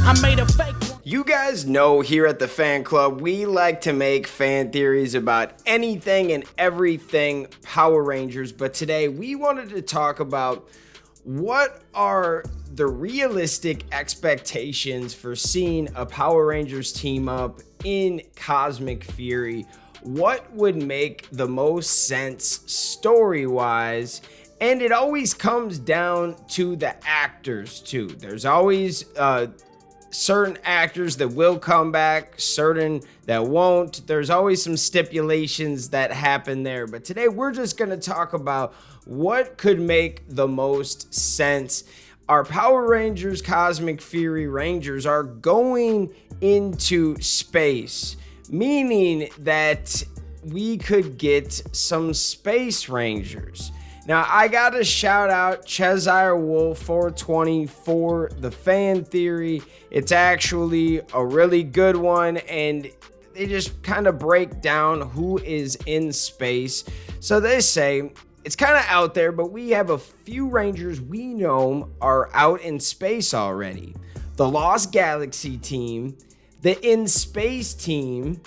I made a fake one. You guys know here at the fan club, we like to make fan theories about anything and everything Power Rangers, but today we wanted to talk about what are the realistic expectations for seeing a Power Rangers team up in Cosmic Fury. What would make the most sense story-wise? And it always comes down to the actors too. There's always certain actors that will come back, certain that won't. There's always some stipulations that happen there. But today we're just going to talk about what could make the most sense. Our Power Rangers Cosmic Fury Rangers are going into space, meaning that we could get some Space Rangers. Now, I gotta shout out Cheshire Wolf 420 for the fan theory. It's actually a really good one, and they just kind of break down who is in space. So they say it's kind of out there, but we have a few Rangers we know are out in space already. The Lost Galaxy team, the In Space team,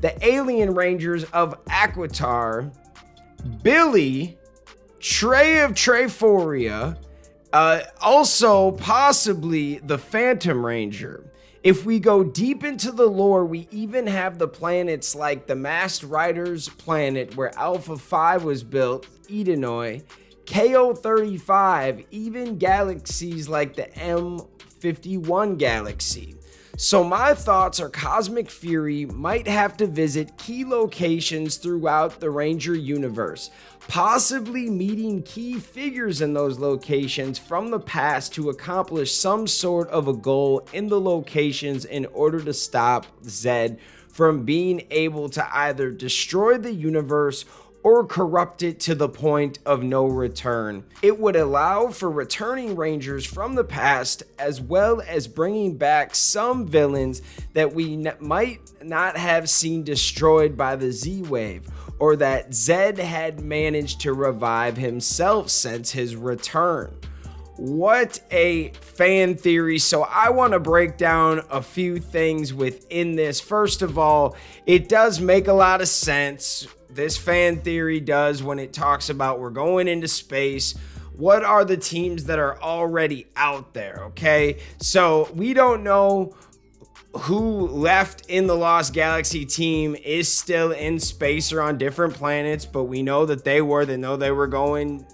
the Alien Rangers of Aquitar, Billy, Trey of Trayforia, also possibly the Phantom Ranger. If we go deep into the lore, we even have the planets like the Masked Rider's planet where Alpha 5 was built, Edenoi, KO35, even galaxies like the M51 galaxy. So my thoughts are Cosmic Fury might have to visit key locations throughout the Ranger universe, possibly meeting key figures in those locations from the past to accomplish some sort of a goal in the locations in order to stop Zed from being able to either destroy the universe or corrupt it to the point of no return. It would allow for returning Rangers from the past, as well as bringing back some villains that we might not have seen destroyed by the Z-Wave, or that Zed had managed to revive himself since his return. What a fan theory. So I want to break down a few things within this. First of all, it does make a lot of sense. This fan theory does when it talks about we're going into space. What are the teams that are already out there? Okay, so we don't know who left in the Lost Galaxy team is still in space or on different planets, but we know that they know they were going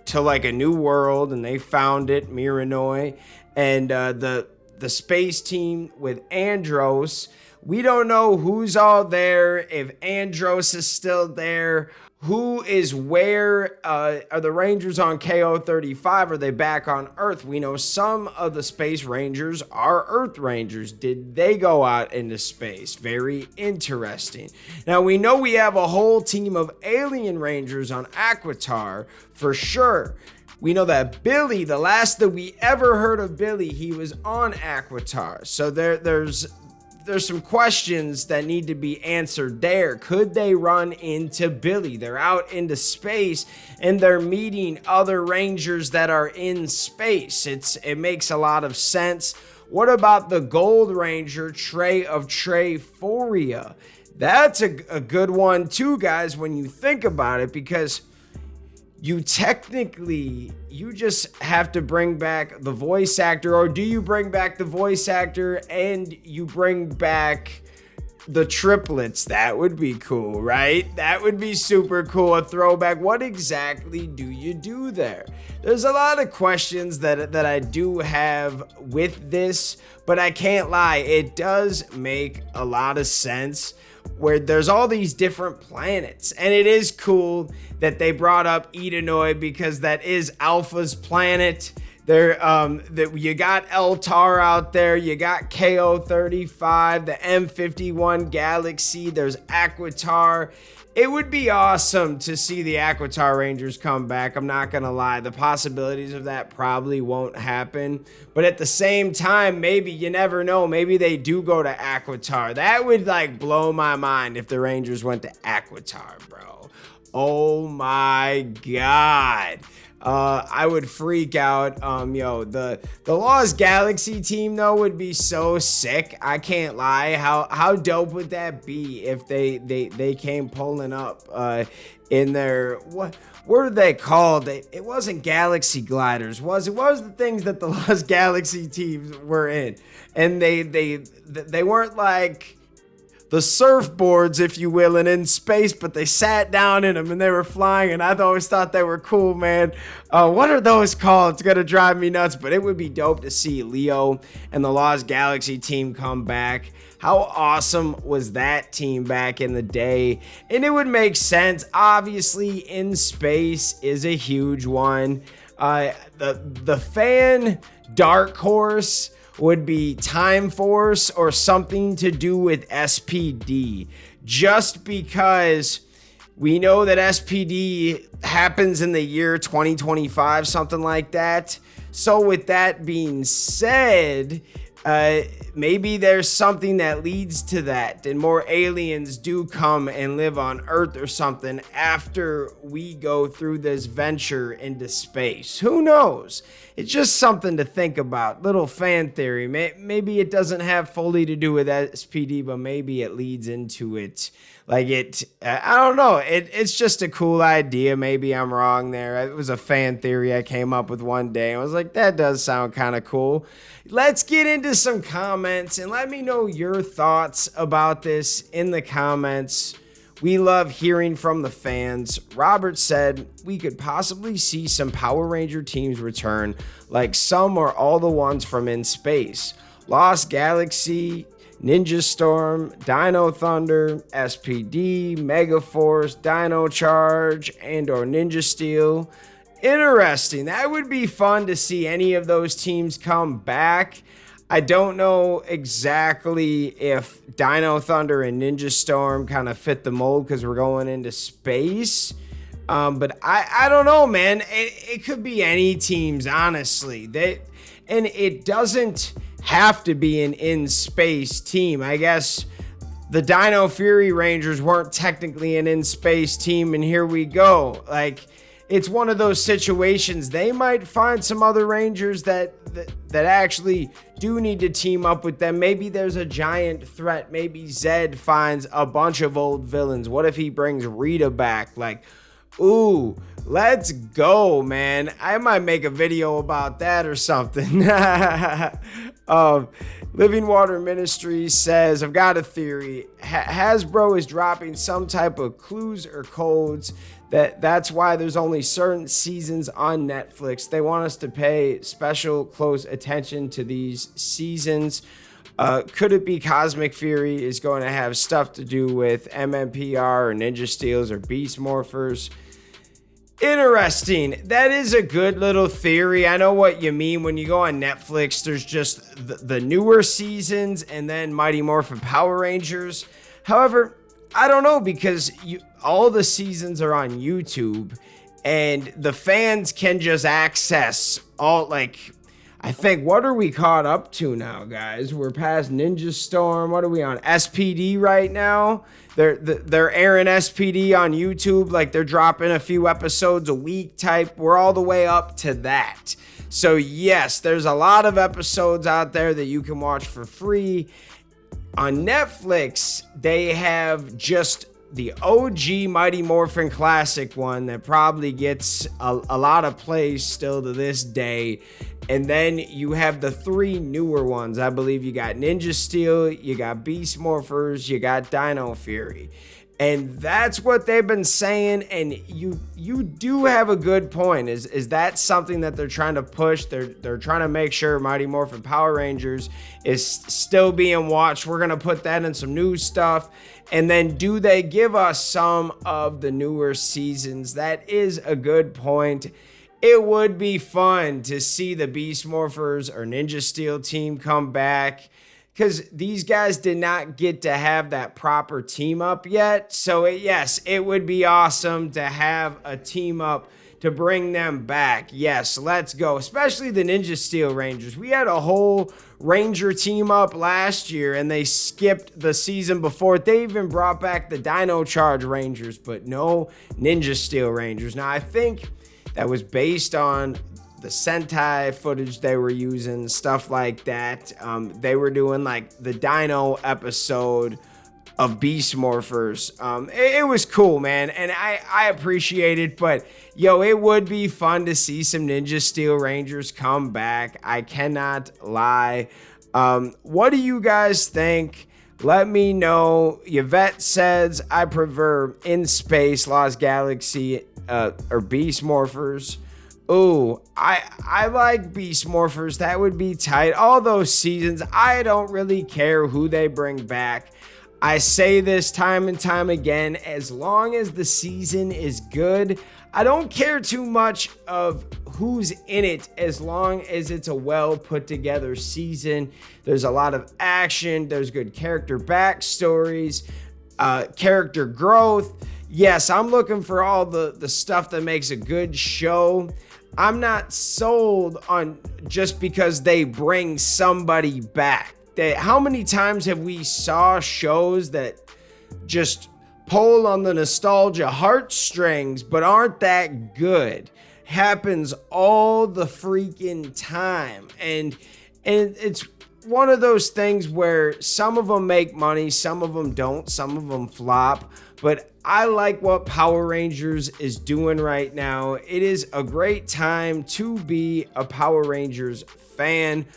to like a new world and they found it, Miranoi. And the space team with Andros, we don't know who's all there, if Andros is still there, who is where. Are the Rangers on KO35? Are they back on Earth? We know some of the Space Rangers are Earth Rangers. Did they go out into space? Very interesting. Now, we know we have a whole team of Alien Rangers on Aquitar for sure. We know that Billy, the last that we ever heard of Billy, he was on Aquitar. So there's some questions that need to be answered there. Could they run into Billy? They're out into space and they're meeting other Rangers that are in space. It makes a lot of sense. What about the Gold Ranger, Trey of Trayforia? That's a good one too, guys, when you think about it, because you just have to bring back the voice actor, or do you bring back the voice actor and you bring back the triplets? That would be cool, right? That would be super cool, a throwback. What exactly do you do there? There's a lot of questions that I do have with this, but I can't lie, it does make a lot of sense where there's all these different planets, and it is cool that they brought up Edenoi because that is Alpha's planet. You got Eltar out there, you got KO35, the M51 galaxy, there's Aquitar. It would be awesome to see the Aquitar Rangers come back. I'm not gonna lie, the possibilities of that probably won't happen, but at the same time, maybe, you never know, maybe they do go to Aquitar. That would like blow my mind if the Rangers went to Aquitar, bro. Oh my god. I would freak out. The Lost Galaxy team though would be so sick. I can't lie. How dope would that be if they came pulling up in their what are they called? It wasn't Galaxy Gliders, was it? What was the things that the Lost Galaxy teams were in? And they weren't like the surfboards, if you will, and in space, but they sat down in them and they were flying, and I always thought they were cool, man. What are those called? It's gonna drive me nuts, but it would be dope to see Leo and the Lost Galaxy team come back. How awesome was that team back in the day? And it would make sense. Obviously, in space is a huge one. The fan dark horse would be Time Force or something to do with SPD, just because we know that SPD happens in the year 2025, something like that. So with that being said, maybe there's something that leads to that and more aliens do come and live on Earth or something after we go through this venture into space. Who knows? It's just something to think about. Little fan theory. Maybe it doesn't have fully to do with SPD, but maybe it leads into it. I don't know. It's just a cool idea. Maybe I'm wrong there. It was a fan theory I came up with one day. I was like, that does sound kind of cool. Let's get into some comments and let me know your thoughts about this in the comments. We love hearing from the fans. Robert said we could possibly see some Power Ranger teams return, like some or all the ones from in space. Lost Galaxy, Ninja Storm, Dino Thunder, SPD, Megaforce, Dino Charge, and or Ninja Steel. Interesting. That would be fun to see any of those teams come back. I don't know exactly if Dino Thunder and Ninja Storm kind of fit the mold because we're going into space. But I don't know, man. It could be any teams, honestly. And it doesn't have to be an in-space team. I guess the Dino Fury Rangers weren't technically an in-space team, and here we go. It's one of those situations. They might find some other Rangers that actually do need to team up with them. Maybe there's a giant threat. Maybe Zed finds a bunch of old villains. What if he brings Rita back? Ooh, let's go, man. I might make a video about that or something. Living Water Ministries says, I've got a theory. Hasbro is dropping some type of clues or codes. That's why there's only certain seasons on Netflix. They want us to pay special close attention to these seasons. Could it be Cosmic Fury is going to have stuff to do with MMPR or Ninja Steels or Beast Morphers? Interesting. That is a good little theory. I know what you mean. When you go on Netflix, there's just the newer seasons and then Mighty Morphin Power Rangers. However, I don't know, because all the seasons are on YouTube and the fans can just access all, I think, what are we caught up to now, guys? We're past Ninja Storm. What are we on? SPD right now? They're airing SPD on YouTube. They're dropping a few episodes a week type. We're all the way up to that. So yes, there's a lot of episodes out there that you can watch for free. On Netflix, they have just the OG Mighty Morphin Classic one that probably gets a lot of plays still to this day. And then you have the three newer ones. I believe you got Ninja Steel, you got Beast Morphers, you got Dino Fury. And that's what they've been saying, and you do have a good point. Is that something that they're trying to push? They're trying to make sure Mighty Morphin Power Rangers is still being watched. We're gonna put that in some new stuff, and then do they give us some of the newer seasons? That is a good point. It would be fun to see the Beast Morphers or Ninja Steel team come back, because these guys did not get to have that proper team up yet. So yes, it would be awesome to have a team up to bring them back. Yes, let's go. Especially the Ninja Steel Rangers. We had a whole Ranger team up last year and they skipped the season before. They even brought back the Dino Charge Rangers, but no Ninja Steel Rangers. Now I think that was based on the Sentai footage they were using, stuff like that. They were doing like the Dino episode of Beast Morphers. It was cool, man, and I appreciate it, but yo, it would be fun to see some Ninja Steel Rangers come back. I cannot lie. What do you guys think? Let me know. Yvette says, I prefer In Space, Lost Galaxy, or Beast Morphers. Ooh, I like Beast Morphers. That would be tight. All those seasons, I don't really care who they bring back. I say this time and time again, as long as the season is good, I don't care too much of who's in it, as long as it's a well put together season. There's a lot of action, there's good character backstories, character growth. Yes, I'm looking for all the stuff that makes a good show. I'm not sold on just because they bring somebody back. How many times have we saw shows that just pull on the nostalgia heartstrings but aren't that good? Happens all the freaking time. And it's one of those things where some of them make money, some of them don't, some of them flop. But I like what Power Rangers is doing right now. It is a great time to be a Power Rangers fan.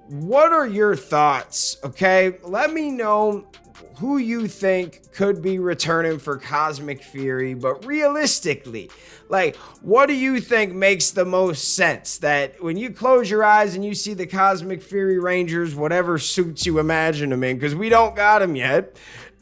What are your thoughts? Okay, let me know who you think could be returning for Cosmic Fury, but realistically, like, what do you think makes the most sense? That when you close your eyes and you see the Cosmic Fury Rangers, whatever suits you imagine them in, because we don't got them yet,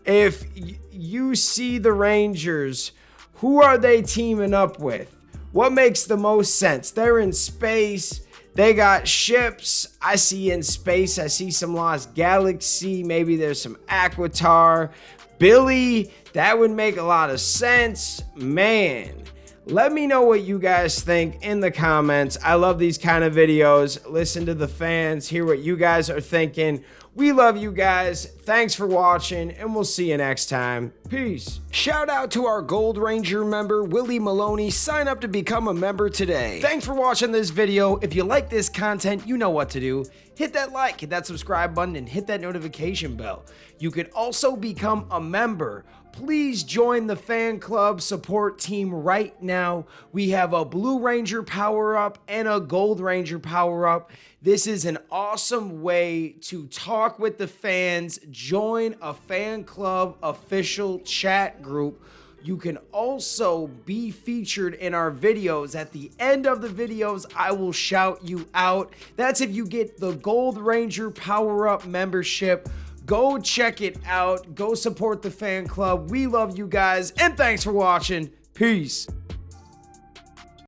if you see the Rangers, who are they teaming up with? What makes the most sense? They're in space. They got ships. I see In Space. I see some Lost Galaxy. Maybe there's some Aquitar. Billy, that would make a lot of sense. Man, let me know what you guys think in the comments. I love these kind of videos. Listen to the fans. Hear what you guys are thinking. We love you guys. Thanks for watching, and we'll see you next time. Peace. Shout out to our Gold Ranger member, Willie Maloney. Sign up to become a member today. Thanks for watching this video. If you like this content, you know what to do. Hit that like, hit that subscribe button, and hit that notification bell. You could also become a member. Please join the fan club support team right now. We have a Blue Ranger power-up and a Gold Ranger power-up. This is an awesome way to talk with the fans. Join a fan club official chat group. You can also be featured in our videos. At the end of the videos, I will shout you out. That's if you get the Gold Ranger power-up membership. Go check it out. Go support the fan club. We love you guys, and thanks for watching. Peace.